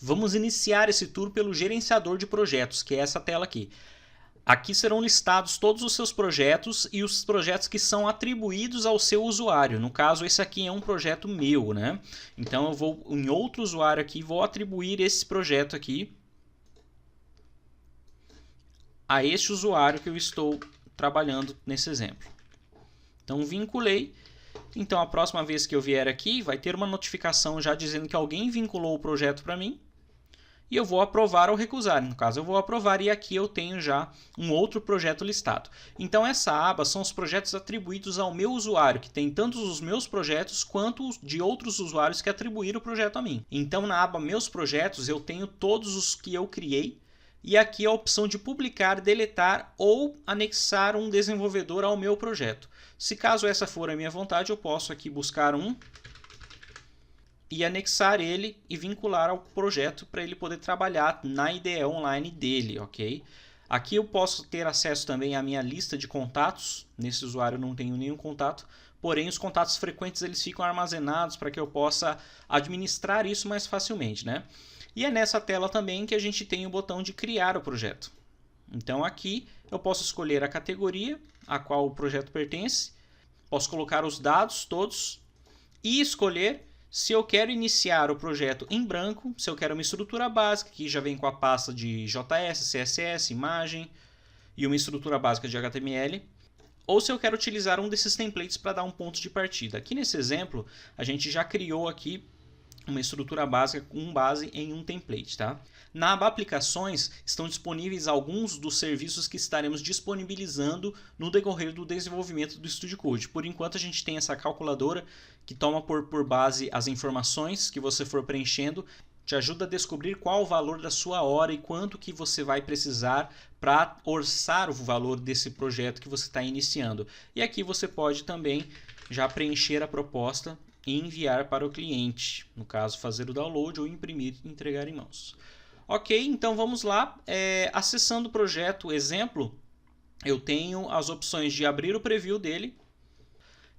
Vamos iniciar esse tour pelo gerenciador de projetos, que é essa tela aqui. Aqui serão listados todos os seus projetos e os projetos que são atribuídos ao seu usuário. No caso, esse aqui é um projeto meu, né? Então eu vou em outro usuário aqui, vou atribuir esse projeto aqui a este usuário que eu estou trabalhando nesse exemplo. Então vinculei. Então a próxima vez que eu vier aqui, vai ter uma notificação já dizendo que alguém vinculou o projeto para mim. E eu vou aprovar ou recusar. No caso, eu vou aprovar e aqui eu tenho já um outro projeto listado. Então essa aba são os projetos atribuídos ao meu usuário, que tem tanto os meus projetos quanto de outros usuários que atribuíram o projeto a mim. Então na aba Meus Projetos eu tenho todos os que eu criei e aqui a opção de publicar, deletar ou anexar um desenvolvedor ao meu projeto. Se caso essa for a minha vontade, eu posso aqui buscar um e anexar ele e vincular ao projeto para ele poder trabalhar na IDE Online dele, ok? Aqui eu posso ter acesso também à minha lista de contatos. Nesse usuário eu não tenho nenhum contato, porém os contatos frequentes eles ficam armazenados para que eu possa administrar isso mais facilmente, né? E é nessa tela também que a gente tem o botão de criar o projeto. Então aqui eu posso escolher a categoria a qual o projeto pertence, posso colocar os dados todos e escolher se eu quero iniciar o projeto em branco, se eu quero uma estrutura básica, que já vem com a pasta de JS, CSS, imagem e uma estrutura básica de HTML, ou se eu quero utilizar um desses templates para dar um ponto de partida. Aqui nesse exemplo, a gente já criou aqui uma estrutura básica com base em um template, tá? Na aba Aplicações estão disponíveis alguns dos serviços que estaremos disponibilizando no decorrer do desenvolvimento do Studio Code. Por enquanto a gente tem essa calculadora que toma por base as informações que você for preenchendo, te ajuda a descobrir qual o valor da sua hora e quanto que você vai precisar para orçar o valor desse projeto que você está iniciando. E aqui você pode também já preencher a proposta e enviar para o cliente, no caso fazer o download ou imprimir e entregar em mãos. Ok, então vamos lá, acessando o projeto exemplo, eu tenho as opções de abrir o preview dele,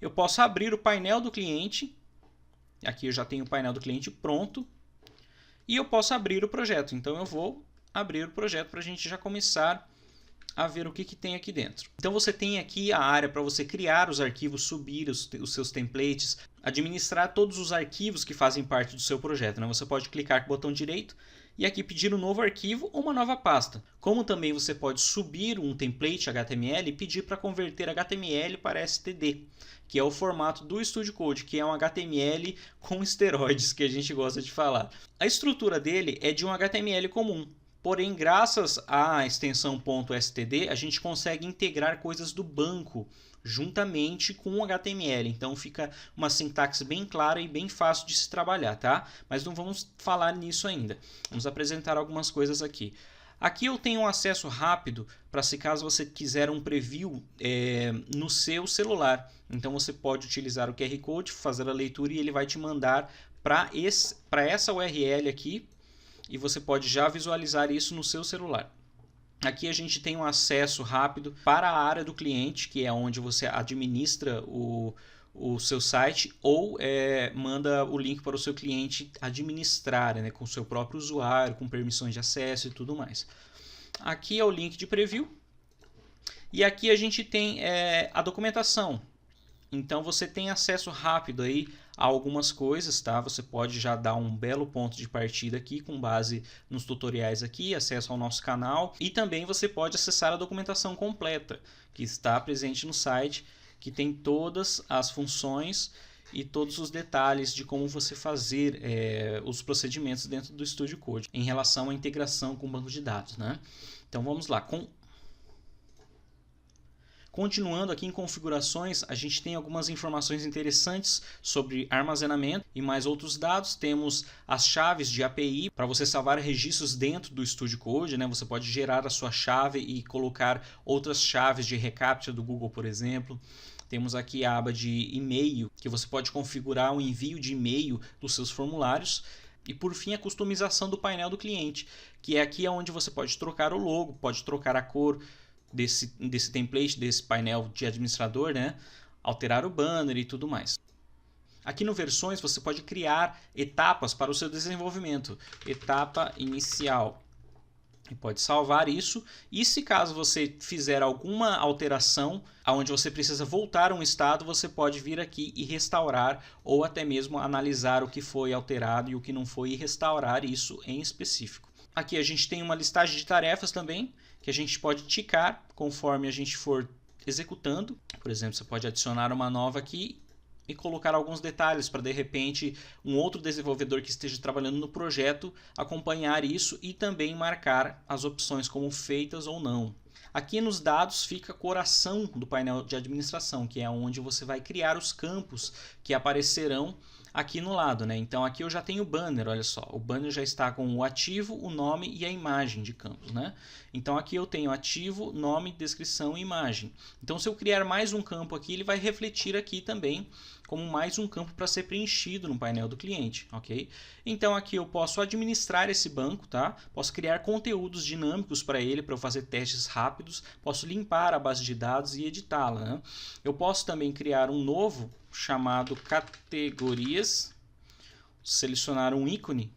eu posso abrir o painel do cliente, aqui eu já tenho o painel do cliente pronto, e eu posso abrir o projeto, então eu vou abrir o projeto para a gente já começar a ver o que tem aqui dentro. Então você tem aqui a área para você criar os arquivos, subir os seus templates, administrar todos os arquivos que fazem parte do seu projeto, né? Você pode clicar com o botão direito e aqui pedir um novo arquivo ou uma nova pasta. Como também você pode subir um template HTML e pedir para converter HTML para STD, que é o formato do Studio Code, que é um HTML com esteroides, que a gente gosta de falar. A estrutura dele é de um HTML comum. Porém, graças à extensão .std, a gente consegue integrar coisas do banco juntamente com o HTML. Então fica uma sintaxe bem clara e bem fácil de se trabalhar, tá? Mas não vamos falar nisso ainda. Vamos apresentar algumas coisas aqui. Aqui eu tenho um acesso rápido para se caso você quiser um preview no seu celular. Então você pode utilizar o QR Code, fazer a leitura e ele vai te mandar para essa URL aqui. E você pode já visualizar isso no seu celular. Aqui a gente tem um acesso rápido para a área do cliente, que é onde você administra o seu site ou manda o link para o seu cliente administrar, né, com o seu próprio usuário, com permissões de acesso e tudo mais. Aqui é o link de preview. E aqui a gente tem a documentação. Então você tem acesso rápido aí a algumas coisas, tá? Você pode já dar um belo ponto de partida aqui com base nos tutoriais aqui, acesso ao nosso canal e também você pode acessar a documentação completa que está presente no site, que tem todas as funções e todos os detalhes de como você fazer os procedimentos dentro do Studio Code em relação à integração com o banco de dados, né? Então vamos lá. Continuando aqui em configurações, a gente tem algumas informações interessantes sobre armazenamento e mais outros dados. Temos as chaves de API para você salvar registros dentro do Studio Code, né? Você pode gerar a sua chave e colocar outras chaves de recaptcha do Google, por exemplo. Temos aqui a aba de e-mail, que você pode configurar o envio de e-mail dos seus formulários. E por fim a customização do painel do cliente, que é aqui onde você pode trocar o logo, pode trocar a cor desse template, desse painel de administrador, né? Alterar o banner e tudo mais. Aqui no Versões você pode criar etapas para o seu desenvolvimento. Etapa inicial. E pode salvar isso. E se caso você fizer alguma alteração, onde você precisa voltar a um estado, você pode vir aqui e restaurar, ou até mesmo analisar o que foi alterado e o que não foi e restaurar isso em específico. Aqui a gente tem uma listagem de tarefas também, que a gente pode ticar conforme a gente for executando. Por exemplo, você pode adicionar uma nova aqui e colocar alguns detalhes para, de repente, um outro desenvolvedor que esteja trabalhando no projeto acompanhar isso e também marcar as opções como feitas ou não. Aqui nos dados fica o coração do painel de administração, que é onde você vai criar os campos que aparecerão aqui no lado, né? Então aqui eu já tenho o banner, olha só. O banner já está com o ativo, o nome e a imagem de campos, né? Então aqui eu tenho ativo, nome, descrição e imagem. Então se eu criar mais um campo aqui, ele vai refletir aqui também como mais um campo para ser preenchido no painel do cliente, ok? Então aqui eu posso administrar esse banco, tá? Posso criar conteúdos dinâmicos para ele, para eu fazer testes rápidos. Posso limpar a base de dados e editá-la, né? Eu posso também criar um novo chamado categorias, selecionar um ícone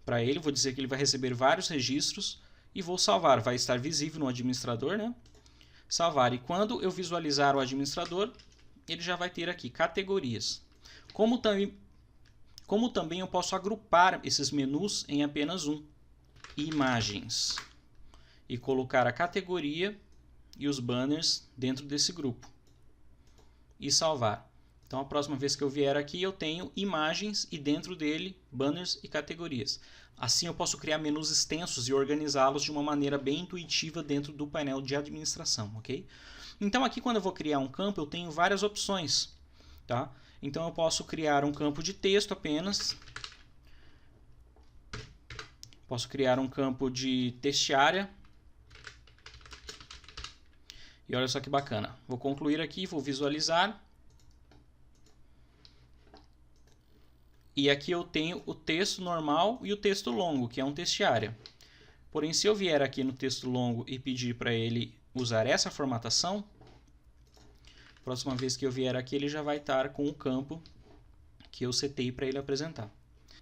para ele, vou dizer que ele vai receber vários registros e vou salvar, vai estar visível no administrador, né? Salvar, e quando eu visualizar o administrador, ele já vai ter aqui categorias. Como também eu posso agrupar esses menus em apenas um, imagens, e colocar a categoria e os banners dentro desse grupo e salvar. Então a próxima vez que eu vier aqui eu tenho imagens e dentro dele banners e categorias. Assim eu posso criar menus extensos e organizá-los de uma maneira bem intuitiva dentro do painel de administração, ok? Então aqui quando eu vou criar um campo eu tenho várias opções, tá? Então eu posso criar um campo de texto apenas. Posso criar um campo de textiária. E olha só que bacana. Vou concluir aqui, vou visualizar. E aqui eu tenho o texto normal e o texto longo, que é um textiária. Porém, se eu vier aqui no texto longo e pedir para ele usar essa formatação, próxima vez que eu vier aqui ele já vai estar com o campo que eu setei para ele apresentar.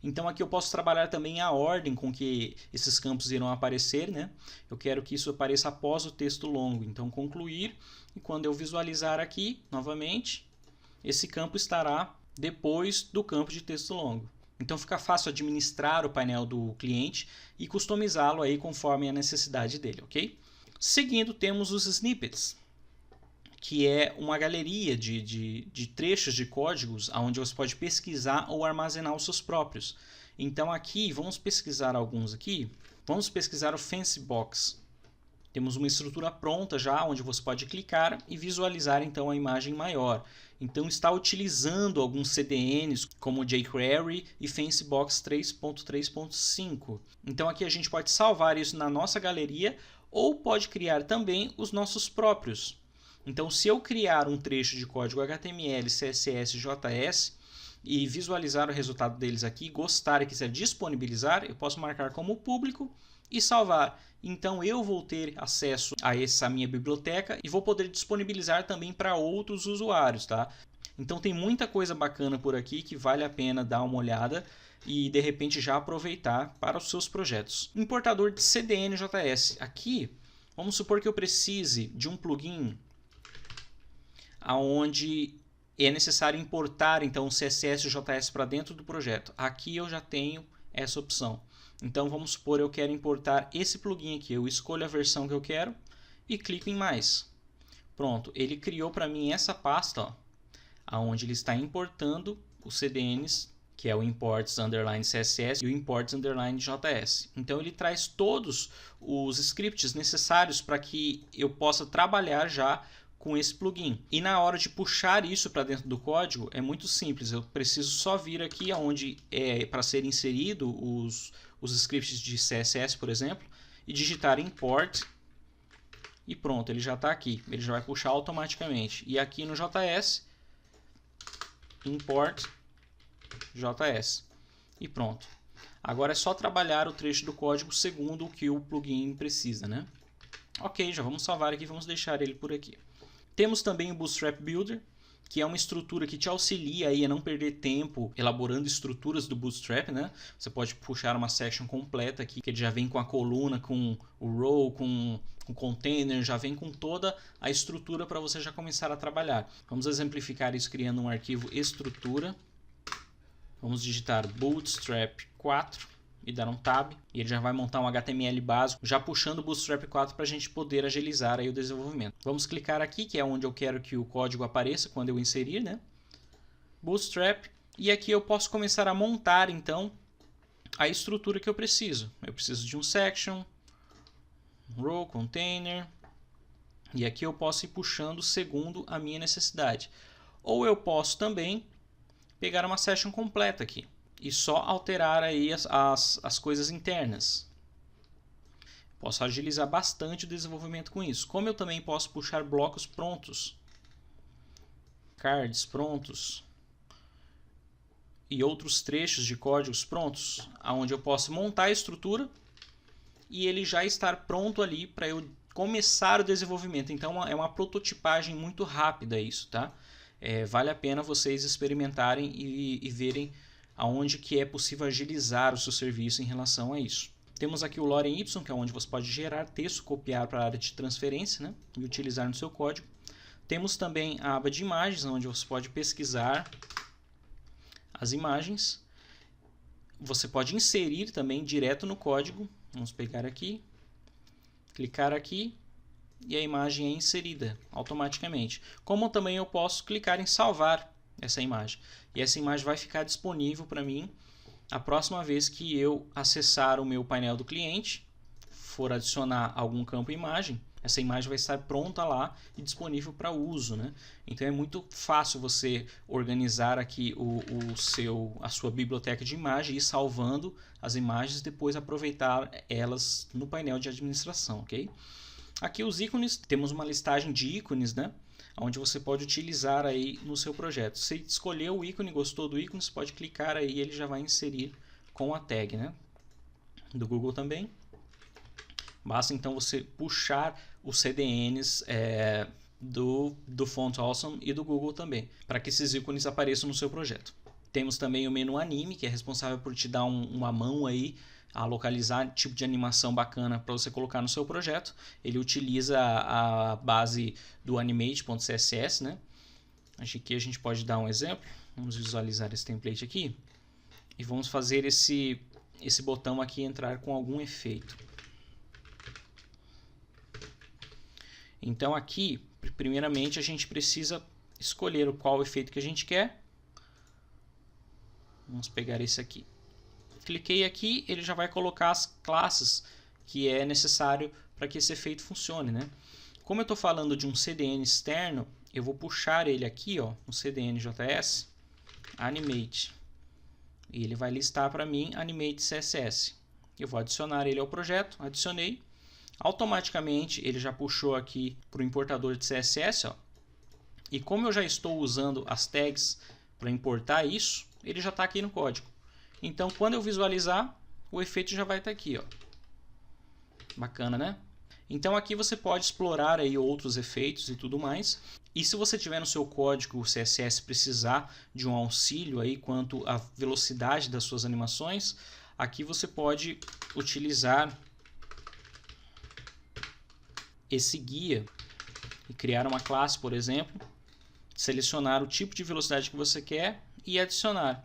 Então aqui eu posso trabalhar também a ordem com que esses campos irão aparecer, né? Eu quero que isso apareça após o texto longo. Então concluir, e quando eu visualizar aqui novamente, esse campo estará depois do campo de texto longo. Então fica fácil administrar o painel do cliente e customizá-lo aí conforme a necessidade dele, ok? Seguindo temos os snippets, que é uma galeria de trechos de códigos onde você pode pesquisar ou armazenar os seus próprios. Então aqui, vamos pesquisar alguns aqui. Vamos pesquisar o Fancybox. Temos uma estrutura pronta já, onde você pode clicar e visualizar então a imagem maior. Então está utilizando alguns CDNs como jQuery e Fancybox 3.3.5. Então aqui a gente pode salvar isso na nossa galeria ou pode criar também os nossos próprios. Então, se eu criar um trecho de código HTML, CSS, JS e visualizar o resultado deles aqui, gostar e quiser disponibilizar, eu posso marcar como público e salvar. Então, eu vou ter acesso a essa minha biblioteca e vou poder disponibilizar também para outros usuários, tá? Então, tem muita coisa bacana por aqui que vale a pena dar uma olhada e, de repente, já aproveitar para os seus projetos. Importador de CDN/JS. Aqui, vamos supor que eu precise de um plugin onde é necessário importar então o CSS e o JS para dentro do projeto. Aqui eu já tenho essa opção. Então vamos supor eu quero importar esse plugin aqui. Eu escolho a versão que eu quero e clico em mais. Pronto, ele criou para mim essa pasta, onde ele está importando os CDNs, que é o imports_css e o imports_js. Então ele traz todos os scripts necessários para que eu possa trabalhar já com esse plugin. E na hora de puxar isso para dentro do código é muito simples. Eu preciso só vir aqui onde é para ser inserido os scripts de CSS, por exemplo, e digitar import e pronto, ele já está aqui. Ele já vai puxar automaticamente. E aqui no JS, import JS. E pronto. Agora é só trabalhar o trecho do código segundo o que o plugin precisa, né? Ok, já vamos salvar aqui, vamos deixar ele por aqui. Temos também o Bootstrap Builder, que é uma estrutura que te auxilia aí a não perder tempo elaborando estruturas do Bootstrap, né? Você pode puxar uma section completa aqui, que ele já vem com a coluna, com o row, com o container, já vem com toda a estrutura para você já começar a trabalhar. Vamos exemplificar isso criando um arquivo estrutura. Vamos digitar Bootstrap 4 e dar um tab, e ele já vai montar um HTML básico, já puxando o Bootstrap 4 para a gente poder agilizar aí o desenvolvimento. Vamos clicar aqui, que é onde eu quero que o código apareça quando eu inserir, né? Bootstrap, e aqui eu posso começar a montar então a estrutura que eu preciso. Eu preciso de um section, row, container, e aqui eu posso ir puxando segundo a minha necessidade. Ou eu posso também pegar uma section completa aqui e só alterar aí as coisas internas. Posso agilizar bastante o desenvolvimento com isso. Como eu também posso puxar blocos prontos, cards prontos e outros trechos de códigos prontos, onde eu posso montar a estrutura e ele já estar pronto ali para eu começar o desenvolvimento. Então é uma prototipagem muito rápida isso, tá? Vale a pena vocês experimentarem e verem aonde que é possível agilizar o seu serviço em relação a isso. Temos aqui o Lorem Y, que é onde você pode gerar texto, copiar para a área de transferência, né, e utilizar no seu código. Temos também a aba de imagens, onde você pode pesquisar as imagens. Você pode inserir também direto no código. Vamos pegar aqui, clicar aqui e a imagem é inserida automaticamente. Como também eu posso clicar em salvar essa imagem. E essa imagem vai ficar disponível para mim a próxima vez que eu acessar o meu painel do cliente, for adicionar algum campo imagem, essa imagem vai estar pronta lá e disponível para uso, né? Então é muito fácil você organizar aqui a sua biblioteca de imagem e ir salvando as imagens e depois aproveitar elas no painel de administração, ok? Aqui os ícones, temos uma listagem de ícones, né? Onde você pode utilizar aí no seu projeto. Se escolheu o ícone, gostou do ícone, você pode clicar aí e ele já vai inserir com a tag, né? Do Google também. Basta então você puxar os CDNs do Font Awesome e do Google também, para que esses ícones apareçam no seu projeto. Temos também o menu Anime, que é responsável por te dar uma mão aí a localizar tipo de animação bacana para você colocar no seu projeto. Ele utiliza a base do animate.css, né? Aqui a gente pode dar um exemplo. Vamos visualizar esse template aqui e vamos fazer esse botão aqui entrar com algum efeito. Então aqui, primeiramente a gente precisa escolher qual efeito que a gente quer. Vamos pegar esse aqui. Cliquei aqui, ele já vai colocar as classes que é necessário para que esse efeito funcione, né? Como eu estou falando de um CDN externo, eu vou puxar ele aqui, ó, no CDN.js, animate. E ele vai listar para mim animate CSS. Eu vou adicionar ele ao projeto, adicionei. Automaticamente ele já puxou aqui para o importador de CSS, ó. E como eu já estou usando as tags para importar isso, ele já está aqui no código. Então, quando eu visualizar, o efeito já vai estar aqui, ó. Bacana, né? Então, aqui você pode explorar aí outros efeitos e tudo mais. E se você tiver no seu código o CSS precisar de um auxílio aí quanto à velocidade das suas animações, aqui você pode utilizar esse guia e criar uma classe, por exemplo, selecionar o tipo de velocidade que você quer e adicionar.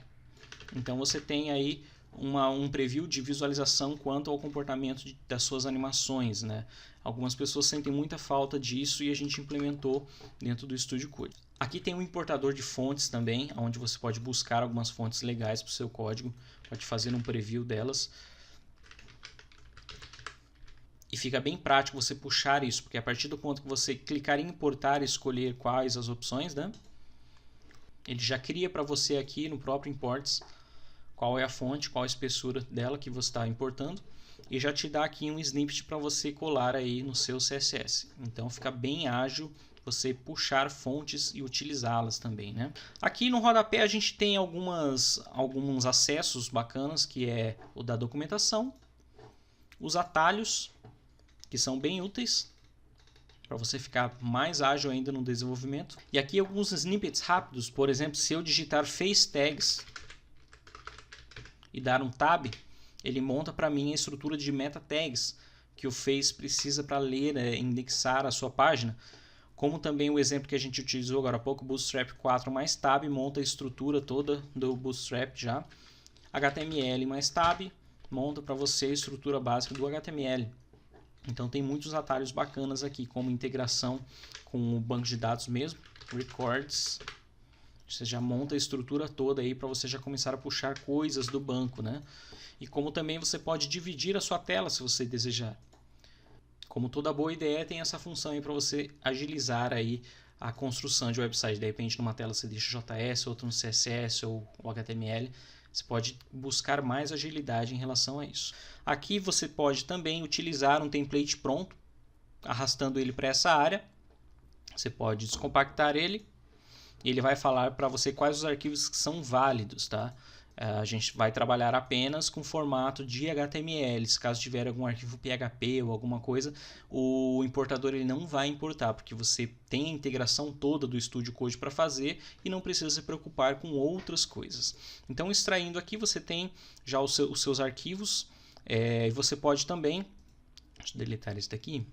Então você tem aí um preview de visualização quanto ao comportamento das suas animações, né? Algumas pessoas sentem muita falta disso e a gente implementou dentro do Studio Code. Aqui tem um importador de fontes também, onde você pode buscar algumas fontes legais para o seu código, pode fazer um preview delas. E fica bem prático você puxar isso, porque a partir do ponto que você clicar em importar e escolher quais as opções, né? Ele já cria para você aqui no próprio imports qual é a fonte, qual a espessura dela que você está importando e já te dá aqui um snippet para você colar aí no seu CSS. Então fica bem ágil você puxar fontes e utilizá-las também, né? Aqui no rodapé a gente tem alguns acessos bacanas, que é o da documentação, os atalhos, que são bem úteis, para você ficar mais ágil ainda no desenvolvimento. E aqui alguns snippets rápidos, por exemplo, se eu digitar face tags e dar um tab, ele monta para mim a estrutura de meta tags que o Face precisa para ler, indexar a sua página. Como também o exemplo que a gente utilizou agora há pouco, Bootstrap 4 mais tab, monta a estrutura toda do Bootstrap já. HTML mais tab, monta para você a estrutura básica do HTML. Então tem muitos atalhos bacanas aqui, como integração com o banco de dados mesmo, records. Você já monta a estrutura toda aí para você já começar a puxar coisas do banco, né? E como também você pode dividir a sua tela se você desejar. Como toda boa ideia, tem essa função aí para você agilizar aí a construção de website. De repente numa tela você deixa JS, outra no CSS ou HTML. Você pode buscar mais agilidade em relação a isso. Aqui você pode também utilizar um template pronto, arrastando ele para essa área. Você pode descompactar ele e ele vai falar para você quais os arquivos que são válidos, tá? A gente vai trabalhar apenas com formato de HTML. Se caso tiver algum arquivo PHP ou alguma coisa, o importador ele não vai importar, porque você tem a integração toda do Studio Code para fazer e não precisa se preocupar com outras coisas. Então, extraindo aqui, você tem já os seus arquivos. E você pode também, deixa eu deletar esse daqui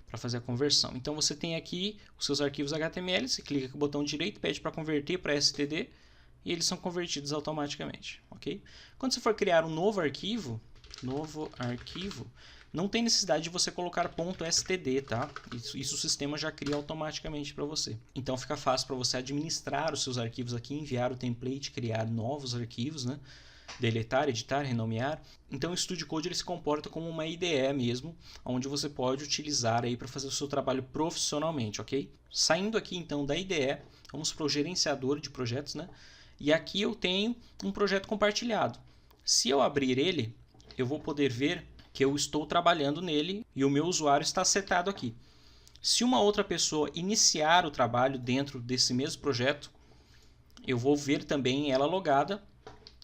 para fazer a conversão. Então, você tem aqui os seus arquivos HTML, você clica com o botão direito, pede para converter para STD, e eles são convertidos automaticamente, ok? Quando você for criar um novo arquivo, não tem necessidade de você colocar .std, tá? Isso o sistema já cria automaticamente para você. Então fica fácil para você administrar os seus arquivos aqui, enviar o template, criar novos arquivos, né? Deletar, editar, renomear. Então o Studio Code ele se comporta como uma IDE mesmo, onde você pode utilizar aí para fazer o seu trabalho profissionalmente, ok? Saindo aqui então da IDE, vamos para o gerenciador de projetos, né? E aqui eu tenho um projeto compartilhado. Se eu abrir ele, eu vou poder ver que eu estou trabalhando nele e o meu usuário está setado aqui. Se uma outra pessoa iniciar o trabalho dentro desse mesmo projeto, eu vou ver também ela logada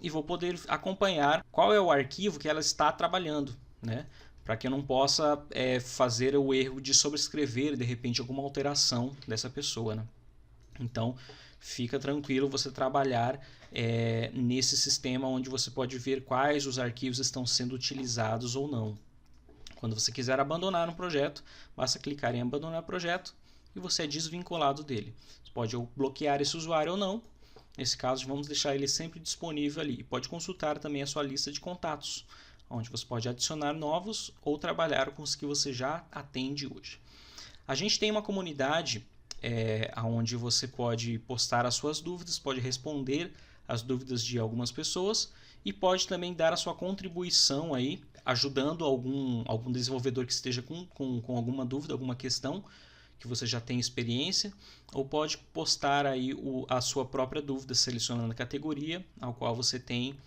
e vou poder acompanhar qual é o arquivo que ela está trabalhando, né? Para que eu não possa fazer o erro de sobrescrever de repente alguma alteração dessa pessoa, né? Então, fica tranquilo você trabalhar nesse sistema onde você pode ver quais os arquivos estão sendo utilizados ou não. Quando você quiser abandonar um projeto, basta clicar em abandonar projeto e você é desvinculado dele. Você pode bloquear esse usuário ou não. Nesse caso, vamos deixar ele sempre disponível ali. Pode consultar também a sua lista de contatos, onde você pode adicionar novos ou trabalhar com os que você já atende hoje. A gente tem uma comunidade onde você pode postar as suas dúvidas, pode responder as dúvidas de algumas pessoas e pode também dar a sua contribuição aí, ajudando algum desenvolvedor que esteja com alguma dúvida, alguma questão que você já tem experiência, ou pode postar aí a sua própria dúvida selecionando a categoria ao qual você tem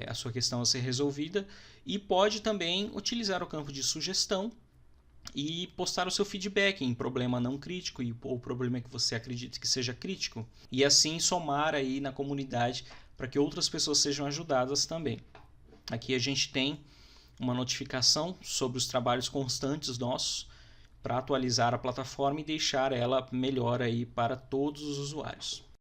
a sua questão a ser resolvida, e pode também utilizar o campo de sugestão e postar o seu feedback em problema não crítico ou problema que você acredite que seja crítico, e assim somar aí na comunidade para que outras pessoas sejam ajudadas também. Aqui a gente tem uma notificação sobre os trabalhos constantes nossos para atualizar a plataforma e deixar ela melhor aí para todos os usuários.